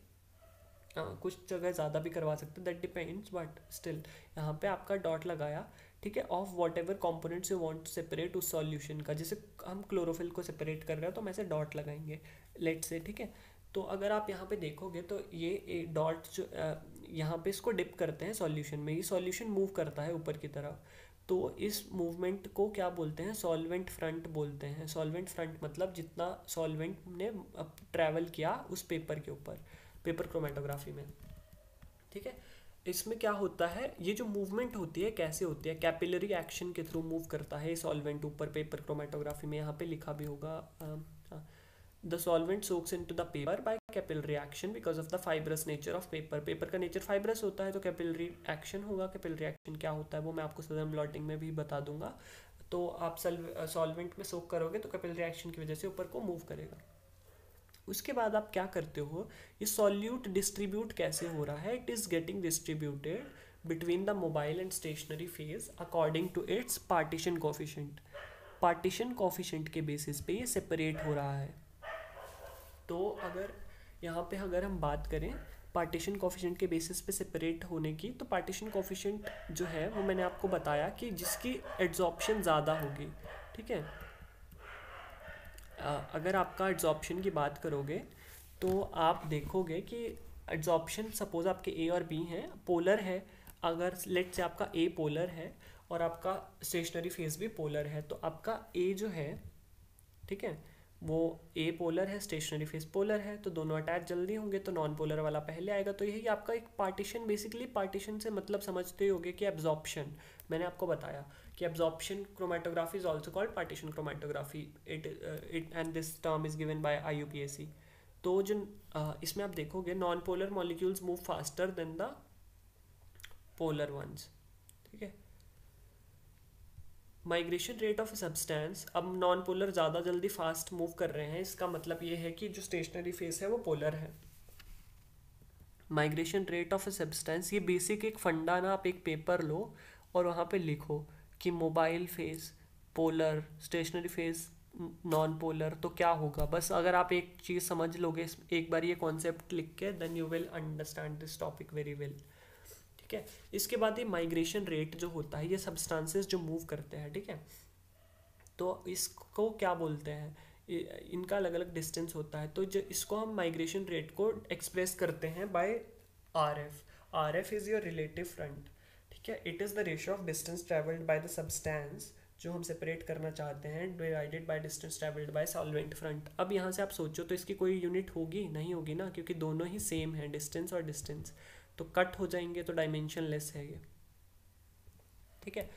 A: कुछ जगह ज़्यादा भी करवा सकते हैं, दैट डिपेंड्स, बट स्टिल यहाँ पे आपका डॉट लगाया, ठीक है, of whatever components you want to separate उस सॉल्यूशन का। जैसे हम क्लोरोफिल को सेपरेट कर रहे हैं तो हम ऐसे डॉट लगाएंगे, लेट से, ठीक है। तो अगर आप यहाँ पे देखोगे तो ये डॉट जो यहाँ पे इसको डिप करते हैं सॉल्यूशन में, ये सॉल्यूशन मूव करता है ऊपर की तरफ, तो इस मूवमेंट को क्या बोलते हैं, सॉल्वेंट फ्रंट बोलते हैं। सॉल्वेंट फ्रंट मतलब जितना सॉल्वेंट ने ट्रैवल किया उस पेपर के ऊपर, पेपर क्रोमेटोग्राफी में, ठीक है। इसमें क्या होता है, ये जो मूवमेंट होती है कैसे होती है, कैपिलरी एक्शन के थ्रू मूव करता है सॉल्वेंट ऊपर पेपर क्रोमेटोग्राफी में, यहाँ पे लिखा भी होगा। The solvent soaks into the paper by capillary action because of the fibrous nature of paper. Paper का नेचर फाइब्रस होता है तो कैपिलरी एक्शन होगा। कैपिलरी एक्शन क्या होता है वो मैं आपको सदर्न ब्लॉटिंग में भी बता दूंगा। तो आप सॉल्वेंट में सोक करोगे तो कैपिलरी एक्शन की वजह से ऊपर को मूव करेगा। उसके बाद आप क्या करते हो, ये सॉल्यूट डिस्ट्रीब्यूट कैसे हो रहा है, it is getting distributed between the mobile and stationary phase according to its partition coefficient. Partition coefficient के बेसिस पे ये सेपरेट हो रहा है। तो अगर यहाँ पे अगर हम बात करें पार्टीशन कोफिशिएंट के बेसिस पे सेपरेट होने की, तो पार्टीशन कोफिशिएंट जो है वो मैंने आपको बताया कि जिसकी एड्जॉर्प्शन ज़्यादा होगी, ठीक है। अगर आपका एड्जॉर्प्शन की बात करोगे तो आप देखोगे कि एड्जॉर्प्शन सपोज आपके ए और बी हैं, पोलर है, अगर लेट से आपका ए पोलर है और आपका स्टेशनरी फेज भी पोलर है, तो आपका ए जो है, ठीक है, वो ए पोलर है, स्टेशनरी फेज पोलर है, तो दोनों अटैच जल्दी होंगे, तो नॉन पोलर वाला पहले आएगा। तो यही आपका एक पार्टीशन, बेसिकली पार्टीशन से मतलब समझते ही होगे कि एब्जॉर्प्शन, मैंने आपको बताया कि absorption chromatography is also called partition chromatography, it and this term is given by IUPAC। तो जो इसमें आप देखोगे non polar molecules move faster than the polar ones, ठीक है। माइग्रेशन रेट ऑफ सब्सटेंस, अब नॉन पोलर ज़्यादा जल्दी फास्ट मूव कर रहे हैं, इसका मतलब ये है कि जो स्टेशनरी फेस है वो पोलर है। माइग्रेशन रेट ऑफ सब्सटेंस, ये बेसिक एक फंडा ना, आप एक पेपर लो और वहाँ पे लिखो कि mobile phase polar, stationary phase non polar, तो क्या होगा। बस अगर आप एक चीज़ समझ लोगे एक बार ये कॉन्सेप्ट लिख के, then you will understand this topic very well, ठीक है। इसके बाद ये माइग्रेशन रेट जो होता है, ये सब्सटेंसेस जो मूव करते हैं, ठीक है, तो इसको क्या बोलते हैं, इनका अलग अलग डिस्टेंस होता है, तो जो इसको हम माइग्रेशन रेट को एक्सप्रेस करते हैं by RF is your relative front, ठीक है। It is the ratio of distance travelled by the substance जो हम सेपरेट करना चाहते हैं divided by distance travelled by solvent front. अब यहाँ से आप सोचो तो इसकी कोई यूनिट होगी नहीं, होगी ना, क्योंकि दोनों ही सेम है, डिस्टेंस और डिस्टेंस, तो कट हो जाएंगे, तो डायमेंशन लेस है ये, ठीक है।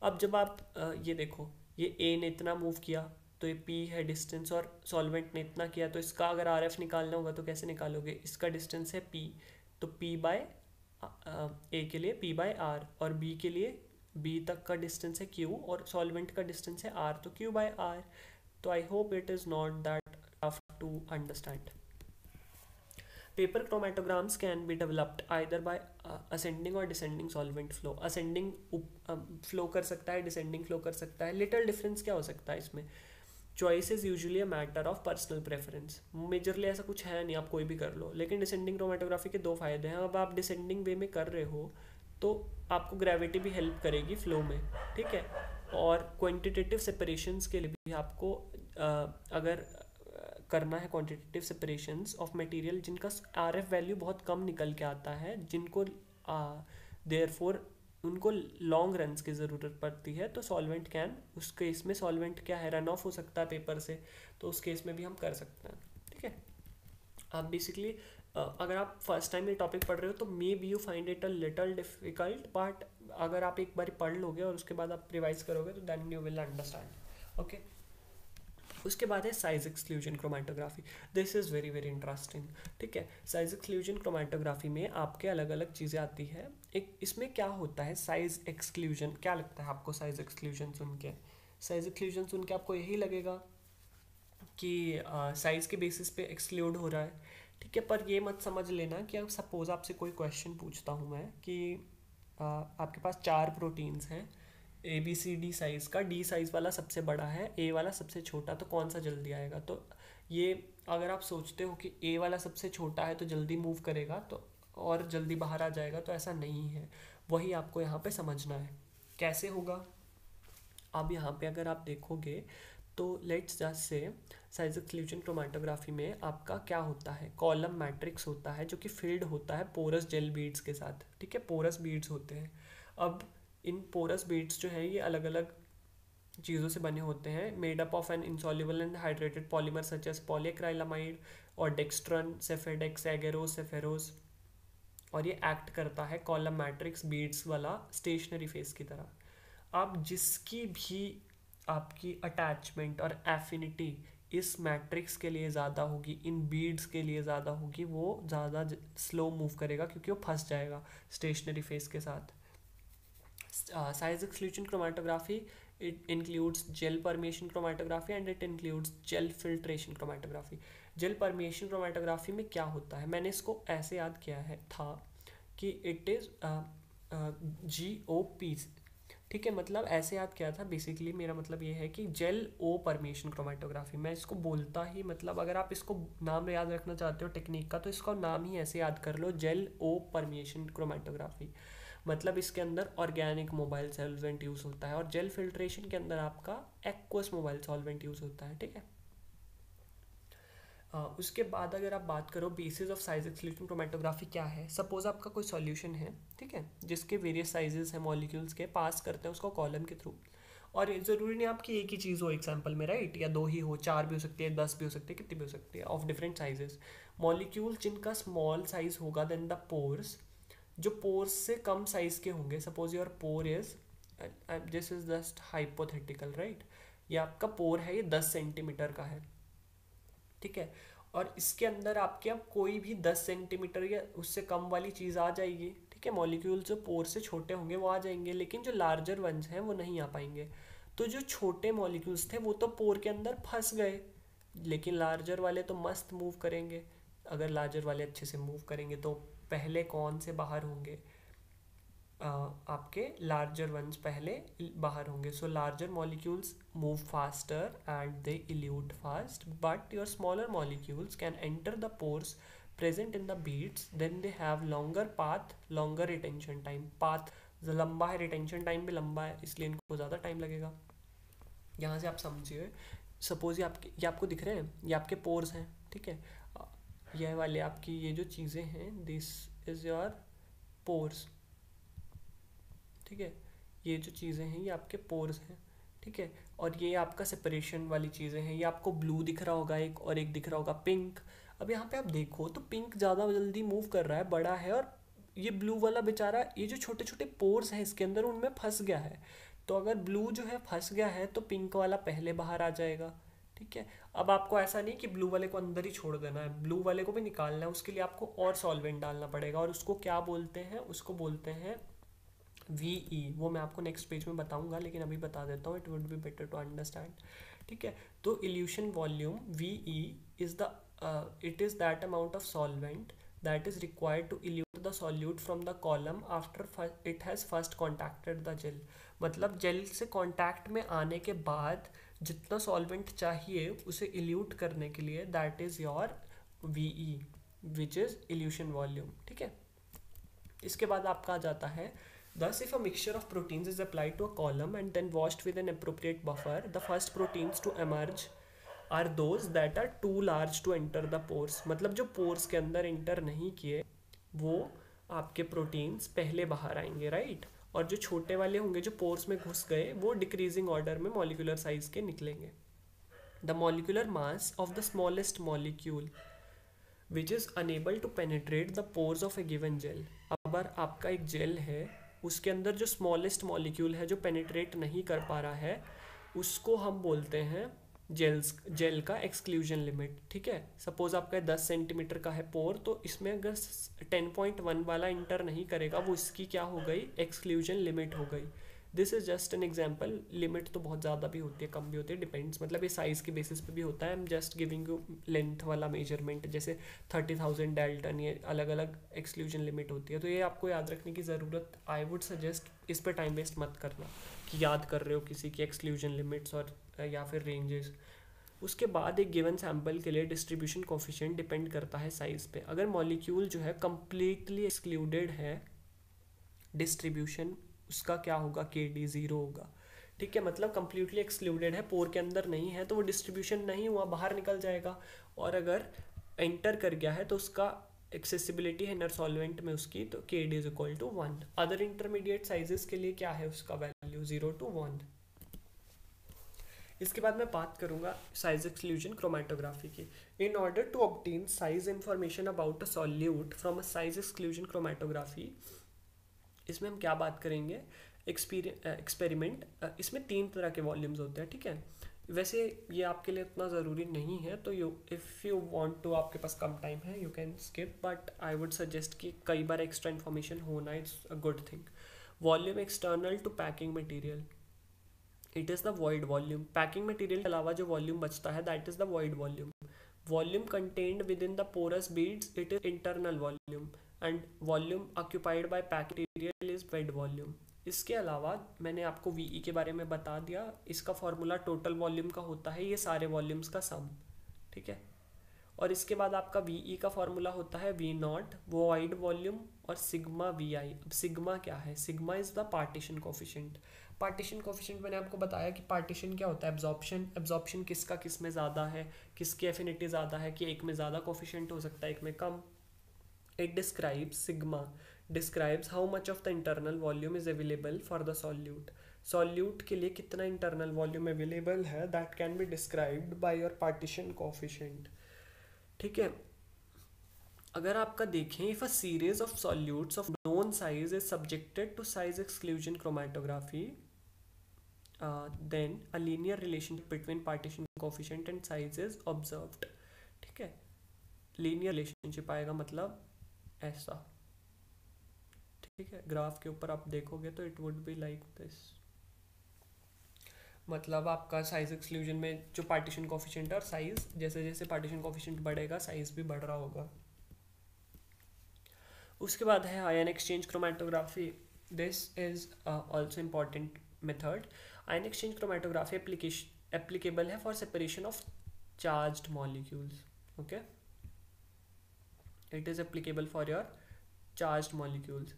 A: अब जब आप ये देखो, ये ए ने इतना मूव किया तो ये पी है डिस्टेंस, और सॉल्वेंट ने इतना किया, तो इसका अगर RF निकालना होगा तो कैसे निकालोगे, इसका डिस्टेंस है पी, तो पी बाय ए के लिए पी बाय आर, और बी के लिए बी तक का डिस्टेंस है क्यू, और सॉल्वेंट का डिस्टेंस है आर, तो क्यू बाय आर। तो I hope it is not that tough to understand. Paper chromatograms can be developed either by ascending or descending solvent flow। ascending flow कर सकता है, descending flow कर सकता है। लिटिल डिफरेंस क्या हो सकता है इसमें, choice is usually a matter of personal preference, majorly ऐसा कुछ है नहीं, आप कोई भी कर लो। लेकिन डिसेंडिंग क्रोमेटोग्राफी के दो फायदे हैं, अब आप डिसेंडिंग वे में कर रहे हो तो आपको ग्रेविटी भी हेल्प करेगी फ्लो में, ठीक है। और क्वांटिटेटिव सेपरेशंस के लिए भी आपको अगर करना है क्वांटिटेटिव सेपरेशंस ऑफ मटेरियल जिनका RF वैल्यू बहुत कम निकल के आता है, जिनको देयरफॉर उनको लॉन्ग रन्स की ज़रूरत पड़ती है, तो सॉल्वेंट कैन, उस केस में सॉल्वेंट क्या है, रन ऑफ हो सकता है पेपर से, तो उस केस में भी हम कर सकते हैं, ठीक है। आप बेसिकली अगर आप फर्स्ट टाइम ये टॉपिक पढ़ रहे हो तो may be you find it a little difficult, but अगर आप एक बार पढ़ लोगे और उसके बाद आप रिवाइज करोगे तो then you will understand, okay. उसके बाद है size exclusion chromatography, this is very very interesting, ठीक है। साइज एक्सक्लूजन क्रोमेटोग्राफी में आपके अलग अलग चीज़ें आती है। एक इसमें क्या होता है साइज एक्सक्लूजन, क्या लगता है आपको साइज एक्सक्लूजन सुन के, साइज एक्सक्लूजन सुन के आपको यही लगेगा कि साइज़ के बेसिस पे एक्सक्लूड हो रहा है, ठीक है। पर ये मत समझ लेना कि अब सपोज़ आपसे कोई क्वेश्चन पूछता हूँ मैं कि आपके पास 4 प्रोटीन्स हैं, A B C D size का, डी साइज़ वाला सबसे बड़ा है, ए वाला सबसे छोटा, तो कौन सा जल्दी आएगा। तो ये अगर आप सोचते हो कि ए वाला सबसे छोटा है तो जल्दी मूव करेगा तो और जल्दी बाहर आ जाएगा, तो ऐसा नहीं है। वही आपको यहाँ पे समझना है। कैसे होगा, अब यहाँ पे अगर आप देखोगे तो लेट्स जस्ट से साइज एक्सक्लूजन क्रोमेटोग्राफी में आपका क्या होता है, कॉलम मैट्रिक्स होता है जो कि फिल्ड होता है पोरस जेल बीड्स के साथ, ठीक है। पोरस बीड्स होते हैं। अब इन पोरस बीड्स जो है ये अलग अलग चीज़ों से बने होते हैं, made up of an insoluble and hydrated polymer such as polyacrylamide और डेक्स्ट्रन, सेफेडेक्स, एगेरोस, सेफेरोस, और ये एक्ट करता है कॉलम मैट्रिक्स बीड्स वाला स्टेशनरी फेस की तरह। अब जिसकी भी आपकी अटैचमेंट और एफिनिटी इस मैट्रिक्स के लिए ज़्यादा होगी, इन बीड्स के लिए ज़्यादा होगी, वो ज़्यादा स्लो मूव करेगा क्योंकि वो फंस जाएगा स्टेशनरी फेस के साथ। Size exclusion chromatography, it includes gel permeation chromatography and it includes gel filtration chromatography. Gel permeation chromatography में क्या होता है, मैंने इसको ऐसे याद किया है था कि इट इज़ GOP, ठीक है। मतलब ऐसे याद किया था, बेसिकली मेरा मतलब ये है कि जेल ओ परमिएशन क्रोमेटोग्राफी, मैं इसको बोलता ही, मतलब अगर आप इसको नाम याद रखना चाहते हो टेक्निक का तो इसका नाम ही ऐसे याद कर लो, जेल ओ परमिएशन क्रोमेटोग्राफी। मतलब इसके अंदर ऑर्गेनिक मोबाइल सॉल्वेंट यूज़ होता है और जेल फिल्ट्रेशन के अंदर आपका एक्वस मोबाइल सॉल्वेंट यूज़ होता है, ठीक है। उसके बाद अगर आप बात करो basis of size exclusion chromatography क्या है, सपोज आपका कोई सॉल्यूशन है, ठीक है, जिसके वेरियस साइजेस हैं मॉलिक्यूल्स के, पास करते हैं उसको कॉलम के थ्रू, और ज़रूरी नहीं आपकी एक ही चीज़ हो एग्जाम्पल में, राइट, या दो ही हो, 4 भी हो सकती है, 10 भी हो सकती है, कितनी भी हो सकती है, ऑफ डिफरेंट साइजेस मॉलिक्यूल जिनका स्मॉल साइज होगा देन द पोर्स, जो पोर्स से कम साइज के होंगे, suppose your pour is, this is just hypothetical, right, ये आपका पोर है, ये 10 सेंटीमीटर का है, ठीक है, और इसके अंदर आपके अब कोई भी 10 सेंटीमीटर या उससे कम वाली चीज़ आ जाएगी, ठीक है। मॉलिक्यूल जो पोर से छोटे होंगे वो आ जाएंगे, लेकिन जो लार्जर वंस हैं वो नहीं आ पाएंगे। तो जो छोटे मॉलिक्यूल्स थे वो तो पोर के अंदर फंस गए, लेकिन लार्जर वाले तो मस्त मूव करेंगे। अगर लार्जर वाले अच्छे से मूव करेंगे तो पहले कौन से बाहर होंगे, आपके लार्जर वंस पहले बाहर होंगे। So larger molecules move faster and they elute fast, but your smaller molecules can enter the pores present in the beads, then they have longer path, longer retention time, path लंबा है, retention time भी लंबा है, इसलिए इनको ज़्यादा time लगेगा। यहाँ से आप समझिए, सपोज ये आपको दिख रहे हैं, ये आपके पोर्स हैं, ठीक है, यह वाले आपकी ये जो चीज़ें हैं, दिस इज़ योर पोर्स, ठीक है, ये जो चीज़ें हैं ये आपके पोर्स हैं, ठीक है, और ये आपका सेपरेशन वाली चीज़ें हैं, ये आपको ब्लू दिख रहा होगा एक, और एक दिख रहा होगा पिंक। अब यहाँ पे आप देखो तो पिंक ज़्यादा जल्दी मूव कर रहा है, बड़ा है, और ये ब्लू वाला बेचारा, ये जो छोटे छोटे पोर्स हैं इसके अंदर उनमें फंस गया है। तो अगर ब्लू जो है फंस गया है तो पिंक वाला पहले बाहर आ जाएगा, ठीक है। अब आपको ऐसा नहीं कि ब्लू वाले को अंदर ही छोड़ देना है, ब्लू वाले को भी निकालना है, उसके लिए आपको और सॉल्वेंट डालना पड़ेगा, और उसको क्या बोलते हैं, उसको बोलते हैं VE। वो मैं आपको नेक्स्ट पेज में बताऊंगा, लेकिन अभी बता देता हूँ, it would be better to understand, ठीक है। तो elution volume VE is the it is that amount of solvent that is required to elute the solute from the column after it has first contacted the gel। मतलब jail से contact में आने के बाद जितना सॉल्वेंट चाहिए उसे elute करने के लिए, that is your VE which is evolution volume, ठीक है। इसके बाद आपका आ जाता है, thus if a mixture of proteins is applied to a column and then washed with an appropriate buffer, the first proteins to emerge are those that are too large to enter the pores। मतलब जो pores के अंदर inter नहीं किए वो आपके proteins पहले बाहर आएंगे, राइट, और जो छोटे वाले होंगे जो पोर्स में घुस गए वो डिक्रीजिंग ऑर्डर में मॉलिक्यूलर साइज के निकलेंगे। The molecular mass of the smallest molecule which is unable to penetrate the pores of a given gel. अगर आपका एक जेल है उसके अंदर जो स्मॉलेस्ट मॉलिक्यूल है जो पेनिट्रेट नहीं कर पा रहा है उसको हम बोलते हैं जेल का एक्सक्लूजन लिमिट, ठीक है। सपोज आपका 10 सेंटीमीटर का है पोर, तो इसमें अगर 10.1 वाला इंटर नहीं करेगा वो इसकी क्या हो गई, एक्सक्लूजन लिमिट हो गई। This is just an example, limit तो बहुत ज़्यादा भी होती है, कम भी होती है, डिपेंड्स, मतलब ये साइज़ के बेसिस पे भी होता है। I am just giving you length वाला मेजरमेंट, जैसे 30,000 डेल्टन, ये अलग अलग एक्सक्लूजन लिमिट होती है, तो ये आपको याद रखने की ज़रूरत, आई वुड सजेस्ट इस पर टाइम वेस्ट मत करना कि याद कर रहे हो किसी की एक्सक्लूजन लिमिट्स और या फिर रेंजेस। उसके बाद एक गिवन सैम्पल के लिए डिस्ट्रीब्यूशन कोफिशिएंट डिपेंड करता है साइज़ पे। अगर मॉलिक्यूल जो है कम्प्लीटली एक्सक्लूडेड है, डिस्ट्रीब्यूशन उसका क्या होगा, KD 0 होगा। ठीक है, मतलब कम्प्लीटली एक्सक्लूडेड है, पोर के अंदर नहीं है, तो वो डिस्ट्रीब्यूशन नहीं हुआ, बाहर निकल जाएगा। और अगर एंटर कर गया है तो उसका एक्सेसिबिलिटी है इनर सॉल्वेंट में उसकी, तो KD is equal to 1। Other intermediate sizes के लिए क्या है उसका वैल्यू, 0 to 1। इसके बाद मैं बात करूंगा साइज एक्सक्लूजन क्रोमेटोग्राफी की। In order to obtain size information about a solute from a size exclusion chromatography, इसमें हम क्या बात करेंगे, एक्सपेरिमेंट। इसमें 3 तरह के वॉल्यूम्स होते हैं, ठीक है। वैसे ये आपके लिए इतना ज़रूरी नहीं है, तो इफ़ यू वांट टू, आपके पास कम टाइम है, you can skip, but I would suggest कि कई बार एक्स्ट्रा इन्फॉर्मेशन होना it's a good thing. Volume external to packing material, it is the void volume. Packing material के अलावा जो वॉल्यूम बचता है, that is the void volume. Volume contained within the porous beads, it is internal volume, and volume occupied by packing material is bed volume. इसके अलावा मैंने आपको VE के बारे में बता दिया, इसका फॉर्मूला टोटल वॉल्यूम का होता है, ये सारे वॉल्यूम्स का सम, ठीक है। और इसके बाद आपका VE का फॉर्मूला होता है V0, वॉइड वॉल्यूम, और सिग्मा VI। अब सिग्मा क्या है, sigma is the partition coefficient. Partition coefficient मैंने आपको बताया कि पार्टीशन क्या होता है, एब्जॉर्प्शन। एब्जॉर्प्शन किसका किस में ज़्यादा है, किसकी एफिनिटी ज़्यादा है, कि एक में ज़्यादा कोफिशिएंट हो सकता है, एक में कम। It describes, sigma describes how much of the internal volume is available for the solute. Solute के लिए कितना इंटरनल वॉल्यूम अवेलेबल है, that can be described by your partition coefficient, ठीक है। अगर आपका देखें, if a series of solutes of known size is subjected to size exclusion chromatography, then a linear relationship between partition coefficient and size is observed, ठीक है। Linear relationship आएगा, मतलब ऐसा, ठीक है। ग्राफ के ऊपर आप देखोगे तो it would B like this, मतलब आपका साइज एक्सक्लूजन में जो पार्टीशन कोफिशिएंट है और साइज, जैसे जैसे पार्टीशन कोफिशिएंट बढ़ेगा साइज भी बढ़ रहा होगा। उसके बाद है ion exchange chromatography. This is also important method. Ion exchange chromatography applicable है for separation of charged molecules, okay. It is applicable for your charged molecules.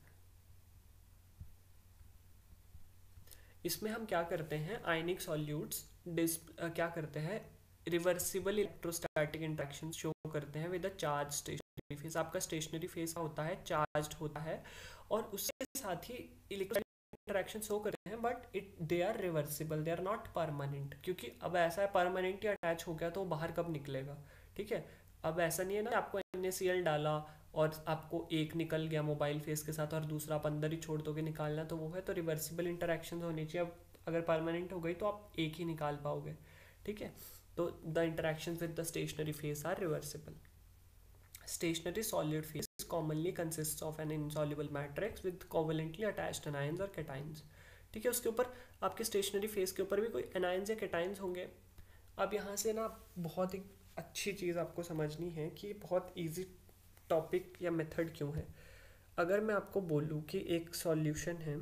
A: इसमें हम क्या करते हैं, आयनिक सॉल्यूट्स क्या करते हैं, रिवर्सिबल इलेक्ट्रोस्टैटिक इंटरेक्शन शो करते हैं with a charge stationary phase. आपका स्टेशनरी फेस का होता है, चार्ज्ड होता है, और उसके साथ ही इलेक्ट्रोस्टैटिक इंटरेक्शन शो करते हैं, but they are reversible, they are not permanent. क्योंकि अब ऐसा है, परमानेंट ही अटैच हो गया तो वो बाहर कब निकलेगा, ठीक है। अब ऐसा नहीं है ना, आपको NaCl डाला और आपको एक निकल गया मोबाइल फेस के साथ और दूसरा आप अंदर ही छोड़ दोगे, निकालना तो वो है, तो रिवर्सिबल इंटरेक्शन होनी चाहिए। अब अगर परमानेंट हो गई तो आप एक ही निकाल पाओगे, ठीक है। तो the interaction with the stationary phase are reversible. Stationary solid phase commonly consists of an insoluble matrix with covalently attached anions और cations, ठीक है। उसके ऊपर आपके स्टेशनरी फेस के ऊपर भी कोई एनायंस या कैटाइंस होंगे। अब यहाँ से ना बहुत एक अच्छी चीज़ आपको समझनी है कि बहुत इजी टॉपिक या मेथड क्यों है। अगर मैं आपको बोलूँ कि एक सॉल्यूशन है,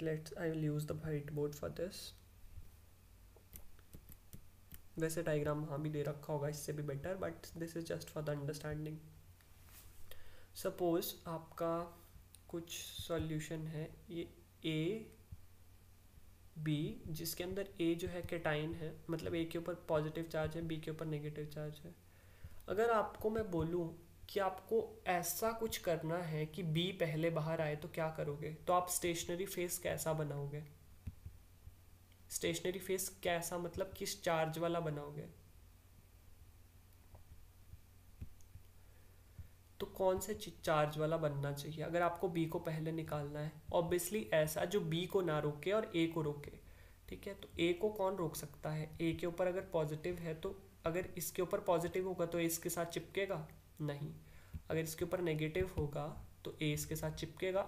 A: let's I will use the white board for this, वैसे डायग्राम वहाँ भी दे रखा होगा इससे भी better, but this is just for the understanding. Suppose आपका कुछ सॉल्यूशन है, ये A B, जिसके अंदर A जो है कैटाइन है, मतलब A के ऊपर पॉजिटिव चार्ज है, B के ऊपर नेगेटिव चार्ज है। अगर आपको मैं बोलूँ कि आपको ऐसा कुछ करना है कि B पहले बाहर आए, तो क्या करोगे, तो आप स्टेशनरी फेस कैसा बनाओगे, स्टेशनरी फेस कैसा मतलब किस चार्ज वाला बनाओगे, तो कौन से चार्ज वाला बनना चाहिए अगर आपको B को पहले निकालना है। ऑब्वियसली ऐसा जो B को ना रोके और A को रोके, ठीक है। तो A को कौन रोक सकता है, A के ऊपर अगर पॉजिटिव है तो अगर इसके ऊपर पॉजिटिव होगा तो A इसके साथ चिपकेगा नहीं, अगर इसके ऊपर नेगेटिव होगा तो A इसके साथ चिपकेगा।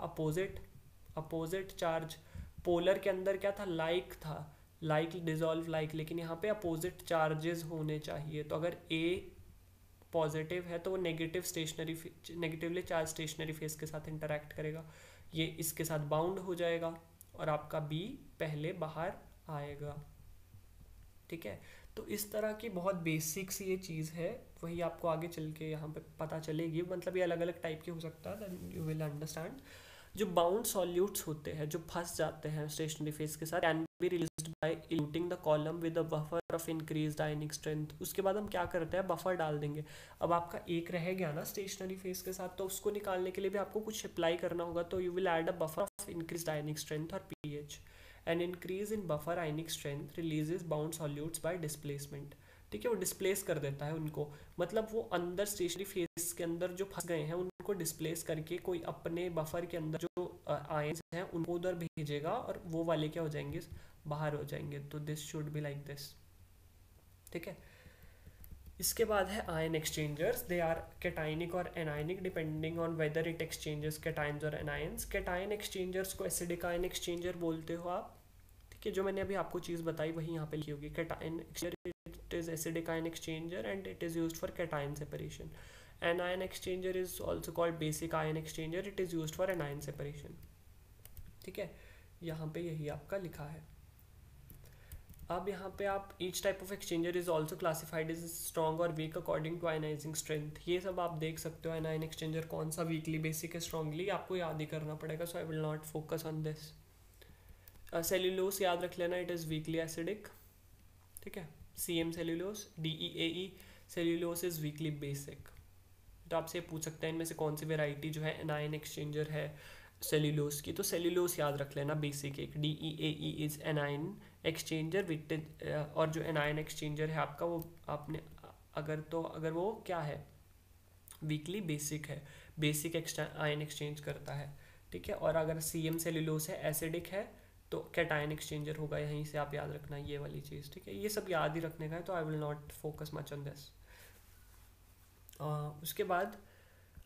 A: अपोजिट चार्ज पोलर के अंदर क्या था, लाइक था, लाइक डिजॉल्व लाइक, लेकिन यहाँ पे अपोजिट चार्जेस होने चाहिए। तो अगर ए पॉजिटिव है तो वो नेगेटिवली चार्ज स्टेशनरी फेस के साथ इंटरैक्ट करेगा, ये इसके साथ बाउंड हो जाएगा और आपका बी पहले बाहर आएगा। ठीक है, तो इस तरह की बहुत बेसिक सी ये चीज़ है, वही आपको आगे चल के यहाँ पे पता चलेगी, मतलब ये अलग अलग टाइप के हो सकता है, देन यू विल अंडरस्टैंड। जो बाउंड सॉल्यूट्स होते हैं, जो फंस जाते हैं स्टेशनरी फेस के साथ, can be released by eluting the column with a buffer of increased ionic strength. उसके बाद हम क्या करते हैं, बफर डाल देंगे। अब आपका एक रह गया ना स्टेशनरी फेस के साथ, तो उसको निकालने के लिए भी आपको कुछ अप्लाई करना होगा, तो you will add a buffer of increased ionic strength और pH. An increase in buffer ionic strength releases bound solutes by displacement. ठीक है, वो डिस्प्लेस कर देता है उनको, मतलब वो अंदर स्टेशनरी फेस के अंदर जो फंस गए हैं उनको डिस्प्लेस करके कोई अपने बफर के अंदर जो आयंस हैं उनको उधर भेजेगा और वो वाले क्या हो जाएंगे, बाहर हो जाएंगे। तो this should be like this. ठीक है, इसके बाद है ion exchangers. They are cationic और anionic depending on whether it exchanges cations और एनायंस। कैटाइन एक्सचेंजर्स को एसिडिक आयन एक्सचेंजर बोलते हो आप। ठीक है, जो मैंने अभी आपको चीज़ बताई वही यहाँ पे लिखी होगी। Cation exchanger, it is acidic ion exchanger and it is used for cation separation. Anion exchanger is also called basic ion exchanger, it is used for anion separation. ठीक है, यहाँ पे यही आपका लिखा है। अब यहाँ पे आप each type of exchanger is also classified as strong or weak according to ionizing strength, ये सब आप देख सकते हो। anion exchanger कौन सा weakly, basic है, strongly, आपको याद ही करना पड़ेगा, so I will not focus on this. Cellulose याद रख लेना, इट इज़ वीकली एसिडिक। ठीक है, CM cellulose, DEAE cellulose is weekly basic. तो आपसे पूछ सकते हैं इनमें से कौन सी वेराइटी जो है एनायन एक्सचेंजर है सेल्यूलोस की, तो सेल्यूलोस याद रख लेना बेसिक एक। DEAE is anion exchanger with, और जो एनायन एक्सचेंजर है आपका वो आपने अगर वो क्या है, वीकली बेसिक है, बेसिक आयन एक्सचेंज करता है। ठीक है, और अगर CM सेल्यूलोस है, एसिडिक है, तो कैटायन एक्सचेंजर होगा, यहीं से आप याद रखना ये वाली चीज़। ठीक है, ये सब याद ही रखने का है, तो I will not focus much on this. उसके बाद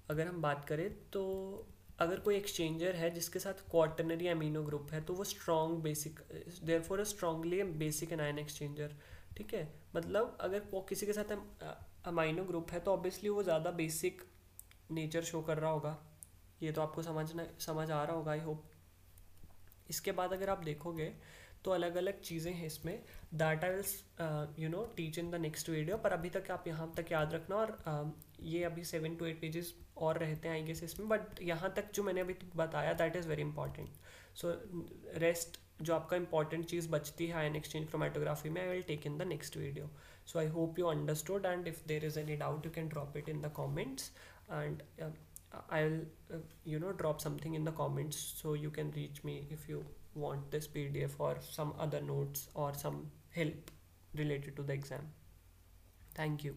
A: अगर हम बात करें तो अगर कोई एक्सचेंजर है जिसके साथ क्वाटर्नरी अमीनो ग्रुप है तो वो स्ट्रॉन्ग बेसिक, देयरफॉर अ स्ट्रॉन्गली बेसिक एनायन एक्सचेंजर। ठीक है, मतलब अगर वो किसी के साथ अमाइनो ग्रुप है तो ऑब्वियसली वो ज़्यादा बेसिक नेचर शो कर रहा होगा। ये तो आपको समझ आ रहा होगा, आई होप। इसके बाद अगर आप देखोगे तो अलग अलग चीज़ें हैं इसमें, that I will teach in the next video, पर अभी तक आप यहाँ तक याद रखना। और ये अभी 7 to 8 पेजेस और रहते हैं आई गेस इसमें, बट यहाँ तक जो मैंने अभी बताया that is very important. So rest जो आपका इंपॉर्टेंट चीज़ बचती है आयन एक्सचेंज क्रोमेटोग्राफी में, I will take in the next video. So I hope you understood, and if there is any doubt you can drop it in the comments, and I will drop something in the comments, so you can reach me if you want this PDF or some other notes or some help related to the exam. Thank you.